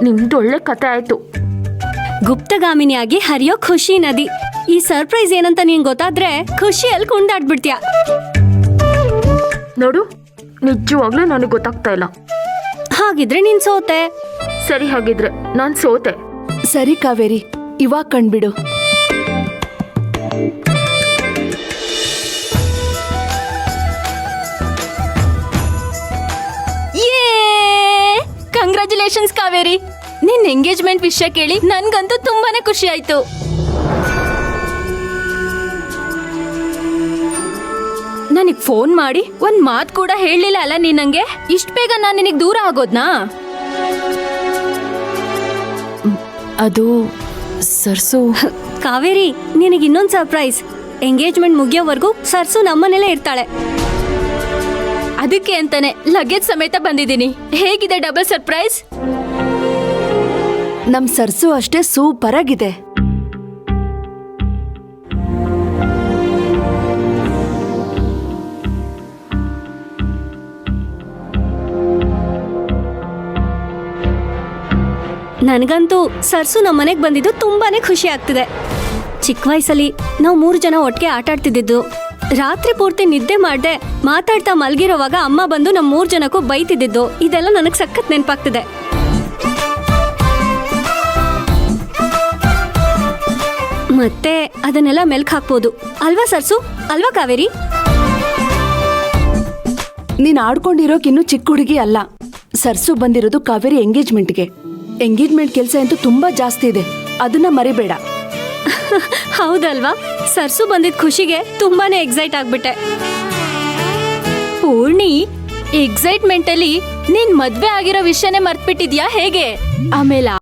ನಿಮ್ದು ಒಳ್ಳೆ ಕತೆ ಆಯ್ತು. ಗುಪ್ತಗಾಮಿನಿಯಾಗಿ ಹರಿಯೋ ಖುಷಿ ನದಿ. ಈ ಸರ್ಪ್ರೈಸ್ ಏನಂತ ನೀನ್ ಗೊತ್ತಾದ್ರೆ ಖುಷಿಯಲ್ಲಿ ಕುಂದಾಡ್ಬಿಡ್ತೀಯ. ನೋಡು, ನಿಜವಾಗ್ಲೂ ನನಗೆ ಗೊತ್ತಾಗ್ತಾ ಇಲ್ಲ. ಹಾಗಿದ್ರೆ ನೀನ್ ಸೋತೆ. ಸರಿ, ಹಾಗಿದ್ರೆ ನಾನು ಸೋತೆ. ಸರಿ ಕಾವೇರಿ, ಇವಾಗ ಕಂಡ್ಬಿಡು. ಕಂಗ್ರಾಚುಲೇಷನ್ಸ್ ಕಾವೇರಿ, ನಿನ್ ಎಂಗೇಜ್ಮೆಂಟ್ ವಿಷಯ ಕೇಳಿ ನನ್ಗಂತೂ ತುಂಬಾನೇ ಖುಷಿ ಆಯ್ತು. ನನಗ್ ಫೋನ್ ಮಾಡಿ ಒಂದ್ ಮಾತ್ ಕೂಡ ಹೇಳಲಿಲ್ಲ ಅಲ್ಲ ನೀನ್ ನಂಗೆ. ಇಷ್ಟ ಬೇಗ ನಾನ್ ನಿನಗ್ ದೂರ ಆಗೋದ್ನಾ? ಅದು ಸರ್ಸು. ಕಾವೇರಿ, ನಿನಗೆ ಇನ್ನೊಂದು ಸರ್ಪ್ರೈಸ್. ಎಂಗೇಜ್ಮೆಂಟ್ ಮುಗಿಯೋವರೆಗೂ ಸರ್ಸು ನಮ್ಮನೇಲೇ ಇರ್ತಾಳೆ. ಅದಕ್ಕೆ ಅಂತಾನೆ ಲಗೇಜ್ ಸಮೇತ ಬಂದಿದ್ದೀನಿ. ಹೇಗಿದೆ ಡಬಲ್ ಸರ್ಪ್ರೈಸ್? ನಮ್ ಸರ್ಸು ಅಷ್ಟೇ ಸೂಪರ್ ಆಗಿದೆ. ನನಗಂತೂ ಸರ್ಸು ನಮ್ಮನೆಗೆ ಬಂದಿದ್ದು ತುಂಬಾನೇ ಖುಷಿ ಆಗ್ತಿದೆ. ಚಿಕ್ಕ ವಯಸ್ಸಲ್ಲಿ ನಾವು 3 ಜನ ಒಟ್ಟಿಗೆ ಆಟ ಆಡ್ತಿದ್ದು. ರಾತ್ರಿ ಪೂರ್ತಿ ನಿದ್ದೆ ಮಾಡ್ದೆ ಮಾತಾಡ್ತಾ ಮಲ್ಗಿರೋವಾಗ ಅಮ್ಮ ಬಂದು ನಮ್ಮ 3 ಜನಕ್ಕೂ ಬೈತಿದ್ದು. ಇದೆಲ್ಲ ನನಗೆ ಸಖತ್ ನೆನಪಾಗ್ತಿದೆ. ಮತ್ತೆ ಅದನ್ನೆಲ್ಲ ಮೆಲ್ಕ್ ಹಾಕ್ಬೋದು ಅಲ್ವಾ ಸರ್ಸು? ಅಲ್ವಾ ಕಾವೇರಿ? ನೀನ್ ಆಡ್ಕೊಂಡಿರೋಕ್ ಇನ್ನು ಚಿಕ್ಕ ಹುಡುಗಿ ಅಲ್ಲ. ಸರ್ಸು ಬಂದಿರೋದು ಕಾವೇರಿ ಎಂಗೇಜ್ಮೆಂಟ್ಗೆ. ಎಂಗೇಜ್ಮೆಂಟ್ ಕೆಲಸ ಅಂತೂ ತುಂಬಾ ಜಾಸ್ತಿ ಇದೆ, ಅದನ್ನ ಮರಿಬೇಡ. ಹೌದಲ್ವಾ? ಸರ್ಸು ಬಂದಿದ್ ಖುಷಿಗೆ ತುಂಬಾನೇ ಎಕ್ಸೈಟ್ ಆಗ್ಬಿಟ್ಟೆ. ಪೂರ್ಣಿ, ಎಕ್ಸೈಟ್ಮೆಂಟ್ ಅಲ್ಲಿ ನೀನ್ ಮದ್ವೆ ಆಗಿರೋ ವಿಷಯನೇ ಮರ್ತ್ಬಿಟ್ಟಿದ್ಯಾ ಹೇಗೆ? ಆಮೇಲೆ